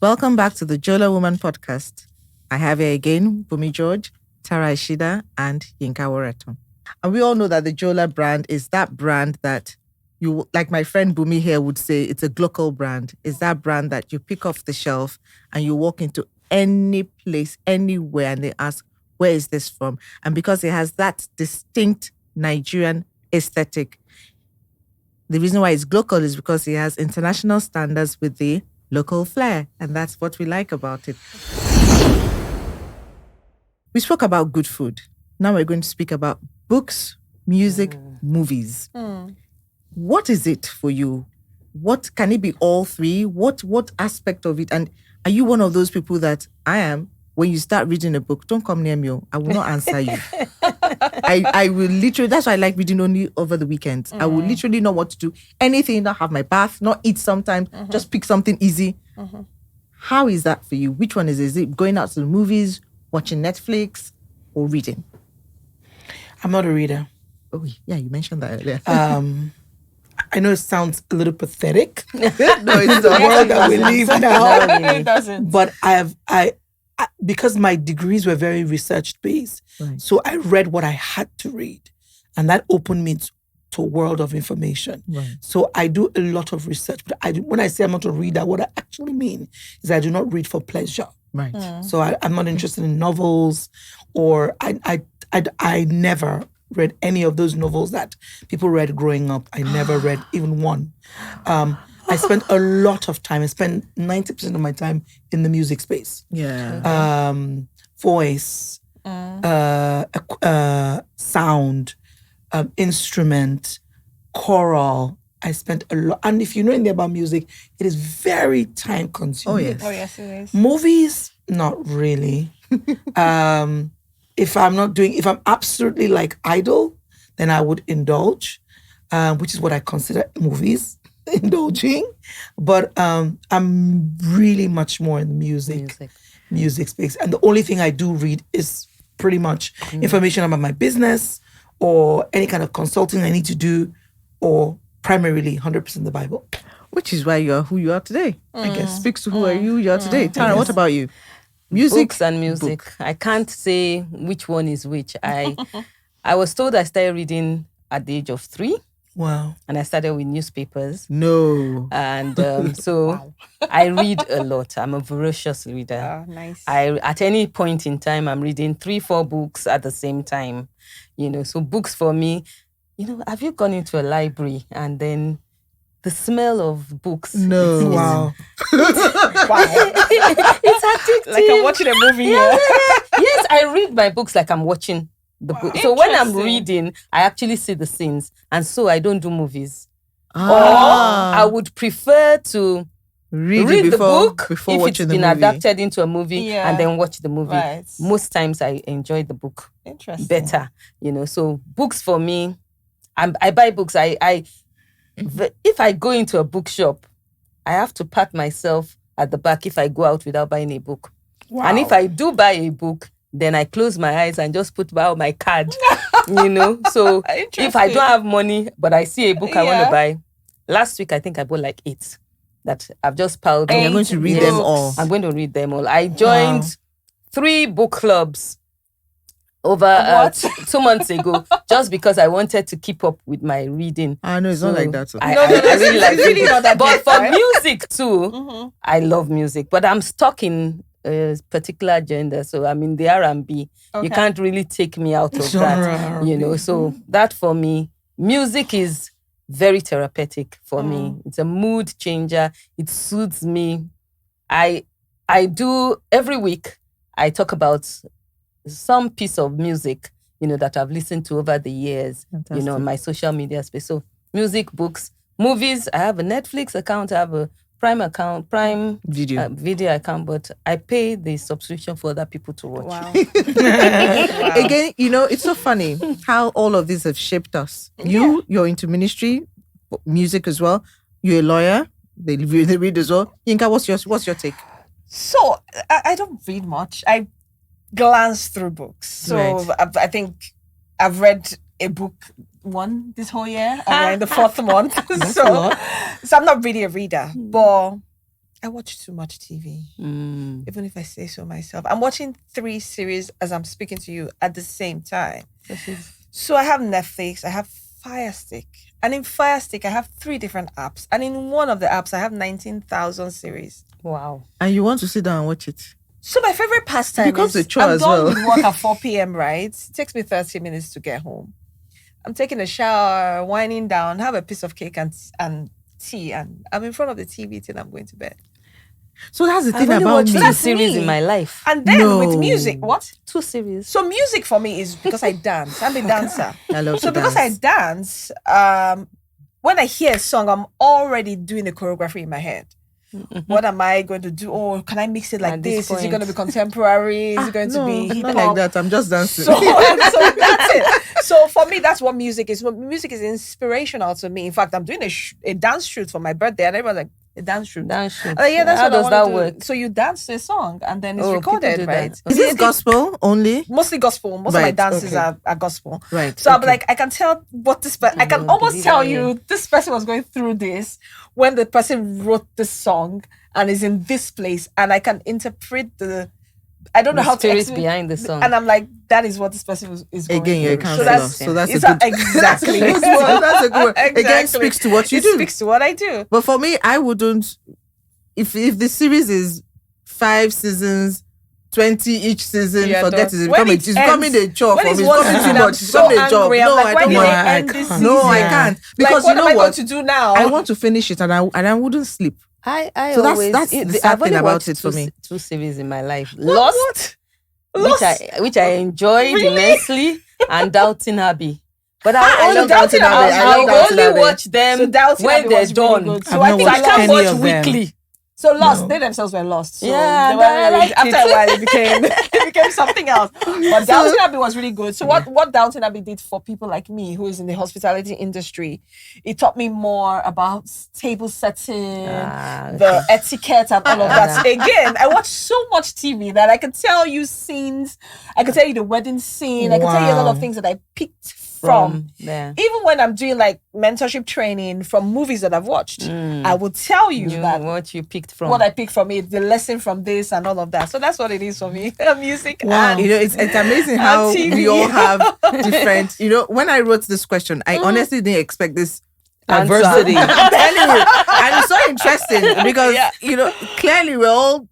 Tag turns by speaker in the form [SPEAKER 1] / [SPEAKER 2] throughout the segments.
[SPEAKER 1] Welcome back to the Joelawoman podcast. I have here again Bumi George, Tara Ishida, and Yinka Wareton. And we all know that the Joela brand is that brand that you, like my friend Bumi here would say, it's a global brand. It's that brand that you pick off the shelf and you walk into any place, anywhere, and they ask, where is this from? And because it has that distinct Nigerian aesthetic, the reason why it's global is because it has international standards with the local flair. And that's what we like about it. We spoke about good food. Now we're going to speak about books, music, movies. What is it for you? What can it be all three? What aspect of it? And are you one of those people that I am? When you start reading a book, don't come near me. I will not answer you. I will literally, that's why I like reading only over the weekends. I will literally know what to do. Anything, not have my bath, not eat sometimes, just pick something easy. How is that for you? Which one is it? Is it going out to the movies, watching Netflix, or reading?
[SPEAKER 2] I'm not a reader.
[SPEAKER 1] Oh, yeah, you mentioned that earlier.
[SPEAKER 2] I know it sounds a little pathetic.
[SPEAKER 1] No, it's
[SPEAKER 2] The world that we live now.
[SPEAKER 3] No, it doesn't.
[SPEAKER 2] But I because my degrees were very research based,
[SPEAKER 1] Right.
[SPEAKER 2] so I read what I had to read, and that opened me to a world of information.
[SPEAKER 1] Right.
[SPEAKER 2] So I do a lot of research. But when I say I'm not a reader, what I actually mean is I do not read for pleasure.
[SPEAKER 1] Right.
[SPEAKER 2] So I'm not interested in novels, or I never read any of those novels that people read growing up. I never read even one. I spent a lot of time. I spent 90% of my time in the music space.
[SPEAKER 1] Yeah.
[SPEAKER 2] Voice, sound, instrument, choral. I spent a lot. And if you know anything about music, it is very time consuming.
[SPEAKER 1] Oh, yes.
[SPEAKER 3] Oh, yes, it is.
[SPEAKER 2] Movies, not really. If I'm absolutely like idle, then I would indulge, which is what I consider movies, indulging. But I'm really much more in the music space. And the only thing I do read is pretty much information about my business or any kind of consulting I need to do, or primarily 100% the Bible.
[SPEAKER 1] Which is why you're who you are today. I guess speaks to who are you are today. Tara,
[SPEAKER 2] Yes.
[SPEAKER 1] what about you? Music
[SPEAKER 4] Books and music. I can't say which one is which. I was told I started reading at the age of 3,
[SPEAKER 2] Wow.
[SPEAKER 4] and I started with newspapers.
[SPEAKER 1] No.
[SPEAKER 4] And so I read a lot. I'm a voracious reader.
[SPEAKER 3] Oh, nice.
[SPEAKER 4] At any point in time, I'm reading 3-4 books at the same time. So books for me, have you gone into a library and then the smell of books?
[SPEAKER 1] No.
[SPEAKER 2] Wow.
[SPEAKER 4] It's addictive.
[SPEAKER 3] Like I'm watching a movie here.
[SPEAKER 4] Yes, I read my books like I'm watching the book. So when I'm
[SPEAKER 3] Interesting.
[SPEAKER 4] reading, I actually see the scenes. And so I don't do movies.
[SPEAKER 1] Ah.
[SPEAKER 4] Or I would prefer to
[SPEAKER 1] read
[SPEAKER 4] read
[SPEAKER 1] it
[SPEAKER 4] the book
[SPEAKER 1] before
[SPEAKER 4] if
[SPEAKER 1] watching
[SPEAKER 4] it's
[SPEAKER 1] the
[SPEAKER 4] been
[SPEAKER 1] movie.
[SPEAKER 4] adapted into a movie
[SPEAKER 3] Yeah.
[SPEAKER 4] and then watch the movie.
[SPEAKER 3] Right.
[SPEAKER 4] Most times I enjoy the book
[SPEAKER 3] Interesting.
[SPEAKER 4] better. So books for me, I buy books. If I go into a bookshop, I have to pat myself at the back if I go out without buying a book.
[SPEAKER 2] Wow.
[SPEAKER 4] And if I do buy a book, then I close my eyes and just put out my card. So if I don't have money, but I see a book I want
[SPEAKER 3] Yeah.
[SPEAKER 4] to buy, last week I think I bought like 8 that I've just piled
[SPEAKER 1] And
[SPEAKER 4] up.
[SPEAKER 1] you're going to read
[SPEAKER 4] Yes.
[SPEAKER 1] them all.
[SPEAKER 4] I'm going to read them all. I joined 3 book clubs over 2 months ago, just because I wanted to keep up with my reading.
[SPEAKER 1] I know it's not like that. So.
[SPEAKER 4] I
[SPEAKER 3] No,
[SPEAKER 4] really like
[SPEAKER 3] it's really
[SPEAKER 4] reading.
[SPEAKER 3] not that
[SPEAKER 4] But
[SPEAKER 3] deep,
[SPEAKER 4] for
[SPEAKER 3] right?
[SPEAKER 4] music too, I love music. But I'm stuck in a particular gender. So I'm in the R&B. You
[SPEAKER 3] Okay.
[SPEAKER 4] can't really take me out of
[SPEAKER 2] Genre
[SPEAKER 4] that.
[SPEAKER 2] R&B.
[SPEAKER 4] So that for me, music is very therapeutic for me. It's a mood changer. It soothes me. I do every week. I talk about some piece of music, that I've listened to over the years, on my social media space. So music, books, movies. I have a Netflix account. I have a Prime
[SPEAKER 1] Video.
[SPEAKER 4] video account, but I pay the subscription for other people to watch.
[SPEAKER 3] Wow.
[SPEAKER 1] Again, it's so funny how all of these have shaped us. You're into ministry, music as well. You're a lawyer. They read as well. Yinka, what's your take?
[SPEAKER 3] So I don't read much. I glance through books. So
[SPEAKER 1] Right.
[SPEAKER 3] I think I've read a book one this whole year. I'm in the 4th month. so I'm not really a reader, but I watch too much TV.
[SPEAKER 4] Mm.
[SPEAKER 3] Even if I say so myself. I'm watching 3 series as I'm speaking to you at the same time. So I have Netflix, I have Fire Stick. And in Fire Stick, I have 3 different apps. And in one of the apps, I have 19,000 series.
[SPEAKER 4] Wow.
[SPEAKER 1] And you want to sit down and watch it.
[SPEAKER 3] So my favorite pastime
[SPEAKER 1] becomes
[SPEAKER 3] is
[SPEAKER 1] a chore
[SPEAKER 3] I'm
[SPEAKER 1] as
[SPEAKER 3] done
[SPEAKER 1] well.
[SPEAKER 3] with work at 4 p.m., right? It takes me 30 minutes to get home. I'm taking a shower, winding down, have a piece of cake and tea, and I'm in front of the TV till I'm going to bed.
[SPEAKER 1] So that's the
[SPEAKER 4] I've
[SPEAKER 1] thing
[SPEAKER 4] only
[SPEAKER 1] about
[SPEAKER 4] watched
[SPEAKER 1] me.
[SPEAKER 4] 2 series in my life.
[SPEAKER 3] And then
[SPEAKER 1] No.
[SPEAKER 3] with music, what?
[SPEAKER 4] 2 series.
[SPEAKER 3] So music for me is because I dance. I'm a dancer.
[SPEAKER 1] I love
[SPEAKER 3] So
[SPEAKER 1] to
[SPEAKER 3] because
[SPEAKER 1] dance.
[SPEAKER 3] I dance, when I hear a song, I'm already doing the choreography in my head. What am I going to do? Oh, can I mix it like
[SPEAKER 4] At
[SPEAKER 3] this?
[SPEAKER 4] this
[SPEAKER 3] Is it going to be
[SPEAKER 4] point.
[SPEAKER 3] contemporary? Is it going
[SPEAKER 1] no,
[SPEAKER 3] to be hip
[SPEAKER 1] not
[SPEAKER 3] hop?
[SPEAKER 1] like that. I'm just dancing.
[SPEAKER 3] So that's it. So for me, that's what music is. Music is inspirational to me. In fact, I'm doing a dance shoot for my birthday, and everyone's like, a dance shoot.
[SPEAKER 4] Dance shoot.
[SPEAKER 3] Yeah, that's
[SPEAKER 4] How
[SPEAKER 3] what I
[SPEAKER 4] does
[SPEAKER 3] wanna
[SPEAKER 4] that
[SPEAKER 3] do.
[SPEAKER 4] work?
[SPEAKER 3] So you dance to a song, and then it's
[SPEAKER 4] Oh, people
[SPEAKER 3] recorded,
[SPEAKER 4] do that.
[SPEAKER 3] right?
[SPEAKER 1] Is this gospel only?
[SPEAKER 3] Mostly gospel. Most of my
[SPEAKER 1] Right,
[SPEAKER 3] dances
[SPEAKER 1] okay.
[SPEAKER 3] are gospel.
[SPEAKER 1] Right.
[SPEAKER 3] So I'm
[SPEAKER 1] okay.
[SPEAKER 3] like, I can tell what this person, I can
[SPEAKER 4] don't
[SPEAKER 3] almost
[SPEAKER 4] believe
[SPEAKER 3] tell
[SPEAKER 4] I
[SPEAKER 3] you this person was going through this when the person wrote this song and is in this place, and I can interpret I don't know
[SPEAKER 4] The
[SPEAKER 3] how to
[SPEAKER 4] spirit
[SPEAKER 3] explain.
[SPEAKER 4] behind the song.
[SPEAKER 3] And I'm like, that is what this person is going
[SPEAKER 1] Again, you're a
[SPEAKER 3] through.
[SPEAKER 1] counselor.
[SPEAKER 3] So
[SPEAKER 1] So that's a
[SPEAKER 3] it's
[SPEAKER 1] good
[SPEAKER 3] exactly.
[SPEAKER 1] That's a good one. That's a good one. Again,
[SPEAKER 3] Exactly.
[SPEAKER 1] speaks to what you
[SPEAKER 3] It
[SPEAKER 1] do.
[SPEAKER 3] speaks to what I do.
[SPEAKER 1] But for me, I wouldn't. If the series is 5 seasons, 20 each season,
[SPEAKER 3] Yeah,
[SPEAKER 1] forget
[SPEAKER 3] done.
[SPEAKER 1] it.
[SPEAKER 3] When
[SPEAKER 1] It's
[SPEAKER 3] it
[SPEAKER 1] becoming
[SPEAKER 3] ends-
[SPEAKER 1] a chore
[SPEAKER 3] when
[SPEAKER 1] for
[SPEAKER 3] it's
[SPEAKER 1] me. It's
[SPEAKER 3] one
[SPEAKER 1] becoming
[SPEAKER 3] season,
[SPEAKER 1] too
[SPEAKER 3] I'm
[SPEAKER 1] much. It's
[SPEAKER 3] so
[SPEAKER 1] becoming a job.
[SPEAKER 3] angry. I'm
[SPEAKER 1] No,
[SPEAKER 3] like,
[SPEAKER 1] I
[SPEAKER 3] why
[SPEAKER 1] don't
[SPEAKER 3] did
[SPEAKER 1] want.
[SPEAKER 3] they
[SPEAKER 2] I
[SPEAKER 3] end this
[SPEAKER 2] can't.
[SPEAKER 3] season?
[SPEAKER 1] No, I
[SPEAKER 2] Yeah.
[SPEAKER 1] can't.
[SPEAKER 3] Like,
[SPEAKER 1] Because
[SPEAKER 3] what
[SPEAKER 1] you know
[SPEAKER 3] am I going
[SPEAKER 1] what?
[SPEAKER 3] to do now?
[SPEAKER 1] I want to finish it and I wouldn't sleep.
[SPEAKER 4] I
[SPEAKER 1] So that's-
[SPEAKER 4] always,
[SPEAKER 1] that's the
[SPEAKER 4] I've
[SPEAKER 1] sad
[SPEAKER 4] only
[SPEAKER 1] thing about
[SPEAKER 4] watched
[SPEAKER 1] it for me.
[SPEAKER 4] 2 series in my life.
[SPEAKER 3] What? Lost?
[SPEAKER 4] Which I enjoyed
[SPEAKER 3] Really?
[SPEAKER 4] immensely, and Doubting Abbey. But
[SPEAKER 1] I
[SPEAKER 4] I
[SPEAKER 1] love
[SPEAKER 3] Doubting
[SPEAKER 1] Doubting
[SPEAKER 3] Abbey.
[SPEAKER 1] Abbey. I
[SPEAKER 4] I
[SPEAKER 1] love Doubting
[SPEAKER 4] only
[SPEAKER 1] Abbey.
[SPEAKER 4] watch them
[SPEAKER 3] So Doubting
[SPEAKER 4] when
[SPEAKER 3] Abbey
[SPEAKER 4] they're
[SPEAKER 3] was really
[SPEAKER 4] done.
[SPEAKER 3] good.
[SPEAKER 2] I've
[SPEAKER 3] So
[SPEAKER 2] not
[SPEAKER 3] I think
[SPEAKER 4] So I
[SPEAKER 2] watched
[SPEAKER 4] can't
[SPEAKER 2] any
[SPEAKER 4] watch
[SPEAKER 2] of them.
[SPEAKER 4] weekly.
[SPEAKER 3] So Lost,
[SPEAKER 2] No.
[SPEAKER 3] they themselves were lost. So
[SPEAKER 4] Yeah,
[SPEAKER 3] they were
[SPEAKER 4] I
[SPEAKER 3] really,
[SPEAKER 4] liked
[SPEAKER 3] after
[SPEAKER 4] it.
[SPEAKER 3] a while it became something else. But Downton Abbey was really good. So what Downton Abbey did for people like me who is in the hospitality industry, it taught me more about table setting, the etiquette and all of that. Again, I watch so much TV that I can tell you scenes, I can tell you the wedding scene, I can tell you a lot of
[SPEAKER 2] Wow.
[SPEAKER 3] things that I picked from
[SPEAKER 4] there.
[SPEAKER 3] even when I'm doing like mentorship training from movies that I've watched, I will tell you that
[SPEAKER 4] What you picked from.
[SPEAKER 3] what I picked from it, the lesson from this and all of that. So that's what it is for me. Music
[SPEAKER 2] Wow.
[SPEAKER 3] and
[SPEAKER 1] You know, it's amazing how
[SPEAKER 3] TV.
[SPEAKER 1] we all have different. You know, when I wrote this question, I honestly didn't expect this
[SPEAKER 2] Adversity.
[SPEAKER 1] I'm telling you, and it's so interesting because
[SPEAKER 3] Yeah.
[SPEAKER 1] you know clearly we're all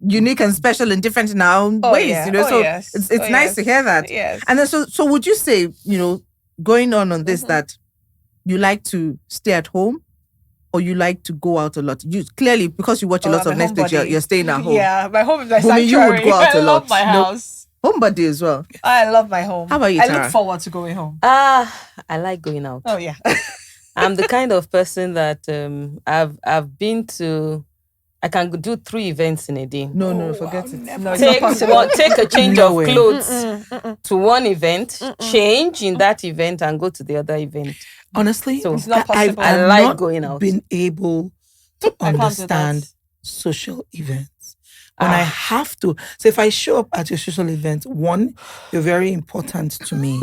[SPEAKER 1] unique and special and different in our own ways.
[SPEAKER 3] yeah.
[SPEAKER 1] You know,
[SPEAKER 3] Oh,
[SPEAKER 1] so
[SPEAKER 3] yes.
[SPEAKER 1] it's
[SPEAKER 3] Oh,
[SPEAKER 1] nice
[SPEAKER 3] yes.
[SPEAKER 1] to hear that.
[SPEAKER 3] Yes.
[SPEAKER 1] And then so would you say, you know, going on this that you like to stay at home or you like to go out a lot? You clearly because you watch a lot
[SPEAKER 3] I'm
[SPEAKER 1] of
[SPEAKER 3] a
[SPEAKER 1] Netflix, you're
[SPEAKER 3] homebody.
[SPEAKER 1] staying at home.
[SPEAKER 3] Yeah, my home is my
[SPEAKER 1] Bumi, you would
[SPEAKER 3] sanctuary.
[SPEAKER 1] go out
[SPEAKER 3] I
[SPEAKER 1] a
[SPEAKER 3] love
[SPEAKER 1] lot.
[SPEAKER 3] my
[SPEAKER 1] No.
[SPEAKER 3] house.
[SPEAKER 1] Homebody as well.
[SPEAKER 3] I love my home.
[SPEAKER 1] How about you,
[SPEAKER 3] I
[SPEAKER 1] Tara?
[SPEAKER 3] look forward to going home.
[SPEAKER 4] I like going out.
[SPEAKER 3] Oh yeah.
[SPEAKER 4] I'm the kind of person that I've been to. I can do 3 events in a day.
[SPEAKER 1] No, forget it.
[SPEAKER 3] No, it's not
[SPEAKER 4] Take
[SPEAKER 3] possible.
[SPEAKER 4] take a change
[SPEAKER 2] No
[SPEAKER 4] of
[SPEAKER 2] way.
[SPEAKER 4] clothes to one event, change in that event, and go to the other event.
[SPEAKER 2] Honestly,
[SPEAKER 4] So
[SPEAKER 3] It's not
[SPEAKER 2] I've
[SPEAKER 3] possible.
[SPEAKER 4] I like
[SPEAKER 2] not
[SPEAKER 4] going out.
[SPEAKER 2] been able to
[SPEAKER 3] I can't do
[SPEAKER 2] understand
[SPEAKER 3] that.
[SPEAKER 2] social events. When I have to, so if I show up at your social event, one, you're very important to me.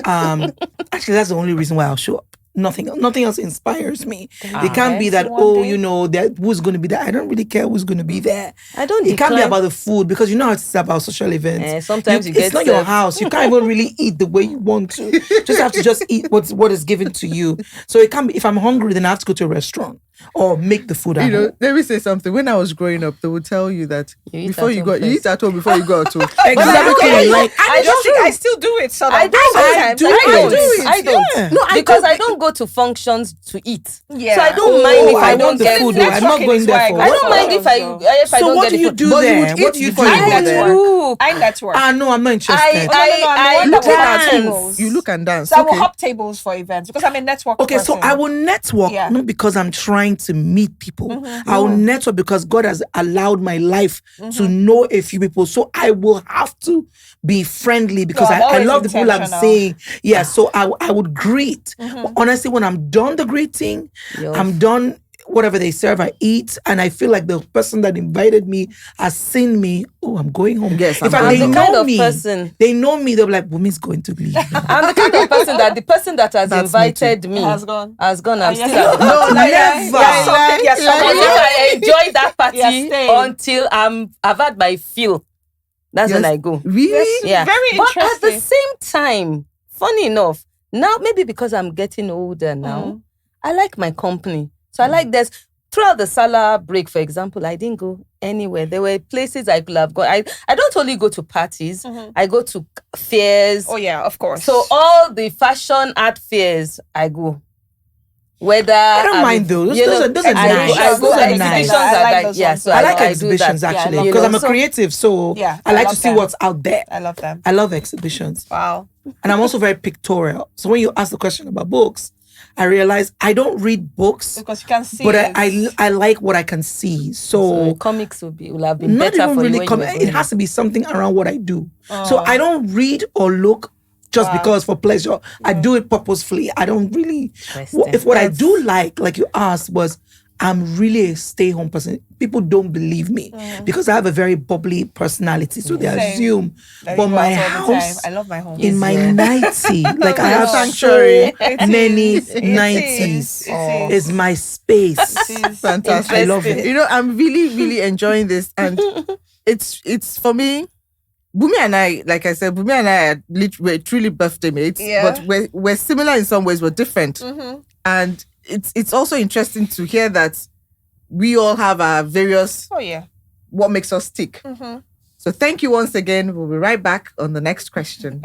[SPEAKER 2] Actually, that's the only reason why I'll show up. Nothing else inspires me. It can't be that,
[SPEAKER 3] One
[SPEAKER 2] oh,
[SPEAKER 3] day.
[SPEAKER 2] you know, that who's going to be there. I don't really care who's going to be there.
[SPEAKER 4] I don't
[SPEAKER 2] It can't be
[SPEAKER 4] decline-
[SPEAKER 2] about the food because you know how it's about social events.
[SPEAKER 4] sometimes you get
[SPEAKER 2] it's not your
[SPEAKER 4] served.
[SPEAKER 2] house. You can't even really eat the way you want to. Just have to just eat what is given to you. So it can't be. If I'm hungry, then I have to go to a restaurant or make the food.
[SPEAKER 1] You
[SPEAKER 2] at
[SPEAKER 1] know,
[SPEAKER 2] home.
[SPEAKER 1] let me say something. When I was growing up, they would tell you that
[SPEAKER 4] You eat
[SPEAKER 1] before
[SPEAKER 4] at
[SPEAKER 1] you
[SPEAKER 4] home
[SPEAKER 1] go, you
[SPEAKER 4] first.
[SPEAKER 1] eat at home before you go out.
[SPEAKER 2] Exactly. Like
[SPEAKER 3] I don't think I still do it. So
[SPEAKER 4] I don't.
[SPEAKER 3] sometimes
[SPEAKER 2] do
[SPEAKER 3] I
[SPEAKER 2] it.
[SPEAKER 3] don't.
[SPEAKER 1] do it.
[SPEAKER 4] I don't.
[SPEAKER 2] Yeah.
[SPEAKER 1] No, I
[SPEAKER 4] because
[SPEAKER 1] don't.
[SPEAKER 4] I don't go to functions to eat.
[SPEAKER 3] Yeah.
[SPEAKER 4] So I don't mind if I
[SPEAKER 2] I
[SPEAKER 4] don't
[SPEAKER 2] want the
[SPEAKER 4] get
[SPEAKER 2] food.
[SPEAKER 4] food.
[SPEAKER 2] though. I'm not
[SPEAKER 3] Networking
[SPEAKER 2] going
[SPEAKER 3] is
[SPEAKER 2] there
[SPEAKER 3] why I
[SPEAKER 2] for.
[SPEAKER 3] go
[SPEAKER 4] I
[SPEAKER 3] for
[SPEAKER 4] don't mind if I
[SPEAKER 2] So
[SPEAKER 4] don't
[SPEAKER 2] what
[SPEAKER 4] get
[SPEAKER 2] do
[SPEAKER 4] the
[SPEAKER 2] you
[SPEAKER 4] food.
[SPEAKER 2] do
[SPEAKER 1] But you
[SPEAKER 2] there?
[SPEAKER 1] would
[SPEAKER 2] What
[SPEAKER 1] eat
[SPEAKER 2] do you
[SPEAKER 1] before
[SPEAKER 2] do
[SPEAKER 1] you go
[SPEAKER 2] there?
[SPEAKER 1] there.
[SPEAKER 4] Look,
[SPEAKER 3] I network.
[SPEAKER 2] No, I'm not interested.
[SPEAKER 3] I'm the one that will hop
[SPEAKER 4] dance.
[SPEAKER 3] tables.
[SPEAKER 1] You look and dance.
[SPEAKER 3] So I will
[SPEAKER 1] Okay.
[SPEAKER 3] hop tables for events because I'm a network
[SPEAKER 2] Okay, so
[SPEAKER 3] person.
[SPEAKER 2] I will network
[SPEAKER 3] Yeah.
[SPEAKER 2] not because I'm trying to meet people. I will network because God has allowed my life to know a few people. So I will have to be friendly because
[SPEAKER 3] I'm
[SPEAKER 2] I
[SPEAKER 3] always
[SPEAKER 2] love the people I'm
[SPEAKER 3] intentional.
[SPEAKER 2] saying. Yeah, so I would greet. But honestly, when I'm done the greeting,
[SPEAKER 4] Yo.
[SPEAKER 2] I'm done whatever they serve, I eat, and I feel like the person that invited me has seen me. Oh, I'm going home.
[SPEAKER 1] Yes,
[SPEAKER 2] in fact,
[SPEAKER 1] I'm
[SPEAKER 2] they
[SPEAKER 1] going
[SPEAKER 4] home. I'm the kind
[SPEAKER 2] know
[SPEAKER 4] of
[SPEAKER 2] me.
[SPEAKER 4] person-
[SPEAKER 2] They know me. They'll be like, "Wumi's going to leave." now."
[SPEAKER 4] I'm the kind of person that the person that has
[SPEAKER 1] That's me too.
[SPEAKER 4] invited me
[SPEAKER 3] Has gone.
[SPEAKER 4] I'm still at the
[SPEAKER 3] yes.
[SPEAKER 4] party.
[SPEAKER 1] No,
[SPEAKER 2] never.
[SPEAKER 3] Yes, something, yes,
[SPEAKER 1] Like-
[SPEAKER 4] Because if I enjoy that party
[SPEAKER 3] Yes, stay.
[SPEAKER 4] until I've had my fill, that's when
[SPEAKER 1] Yes.
[SPEAKER 4] I go.
[SPEAKER 1] Really?
[SPEAKER 4] Yeah.
[SPEAKER 3] Very
[SPEAKER 4] But at the
[SPEAKER 3] interesting.
[SPEAKER 4] same time, funny enough, now maybe because I'm getting older now, I like my company. So I like this. Throughout the Salah break, for example, I didn't go anywhere. There were places I could have gone. I don't only go to parties. I go to fairs.
[SPEAKER 3] Oh yeah, of course.
[SPEAKER 4] So all the fashion art fairs, I go. Whether I
[SPEAKER 2] don't mind those. Those are nice.
[SPEAKER 4] I go
[SPEAKER 2] Those are
[SPEAKER 4] exhibitions
[SPEAKER 2] nice.
[SPEAKER 4] are
[SPEAKER 3] I like
[SPEAKER 4] like
[SPEAKER 3] those
[SPEAKER 4] yeah.
[SPEAKER 3] ones.
[SPEAKER 4] So
[SPEAKER 2] I like
[SPEAKER 4] do
[SPEAKER 2] exhibitions
[SPEAKER 4] that.
[SPEAKER 2] actually
[SPEAKER 3] Yeah, I love
[SPEAKER 2] because I'm a
[SPEAKER 4] So-
[SPEAKER 2] creative, so
[SPEAKER 3] Yeah,
[SPEAKER 2] I
[SPEAKER 3] I
[SPEAKER 2] like to
[SPEAKER 3] love
[SPEAKER 2] see
[SPEAKER 3] them.
[SPEAKER 2] what's out there.
[SPEAKER 3] I love them.
[SPEAKER 2] I love exhibitions,
[SPEAKER 3] Wow.
[SPEAKER 2] and I'm also very pictorial. So when you ask the question about books, I realize I don't read books,
[SPEAKER 3] Because you can see
[SPEAKER 2] but
[SPEAKER 3] it.
[SPEAKER 2] I like what I can see.
[SPEAKER 4] So
[SPEAKER 2] So
[SPEAKER 4] comics will have been
[SPEAKER 2] not
[SPEAKER 4] better
[SPEAKER 2] even
[SPEAKER 4] for
[SPEAKER 2] really
[SPEAKER 4] you when you were
[SPEAKER 2] it
[SPEAKER 4] growing
[SPEAKER 2] has to be something around what I do.
[SPEAKER 3] Oh.
[SPEAKER 2] So I don't read or look just
[SPEAKER 3] Wow.
[SPEAKER 2] because for pleasure. I do it purposefully. I don't really.
[SPEAKER 4] Interesting.
[SPEAKER 2] If what I do like you asked, was I'm really a stay-home person. People don't believe me because I have a very bubbly personality, so they
[SPEAKER 3] Same.
[SPEAKER 2] assume.
[SPEAKER 3] That
[SPEAKER 2] But
[SPEAKER 3] you go
[SPEAKER 2] my
[SPEAKER 3] out all the time.
[SPEAKER 2] house,
[SPEAKER 3] I love my home.
[SPEAKER 2] in my
[SPEAKER 4] Yeah.
[SPEAKER 2] 90, like I have
[SPEAKER 1] Sanctuary.
[SPEAKER 2] so many
[SPEAKER 3] It is.
[SPEAKER 2] 90s.
[SPEAKER 3] It is.
[SPEAKER 2] Is my space.
[SPEAKER 3] It is.
[SPEAKER 1] Fantastic.
[SPEAKER 2] I love it.
[SPEAKER 1] You know, I'm really, really enjoying this. And it's for me, Bumi and I, like I said, Bumi and I are we're truly birthday mates.
[SPEAKER 3] Yeah.
[SPEAKER 1] But we're similar in some ways, we're different. And it's also interesting to hear that we all have our various
[SPEAKER 3] Oh yeah.
[SPEAKER 1] what makes us tick. So thank you once again. We'll be right back on the next question.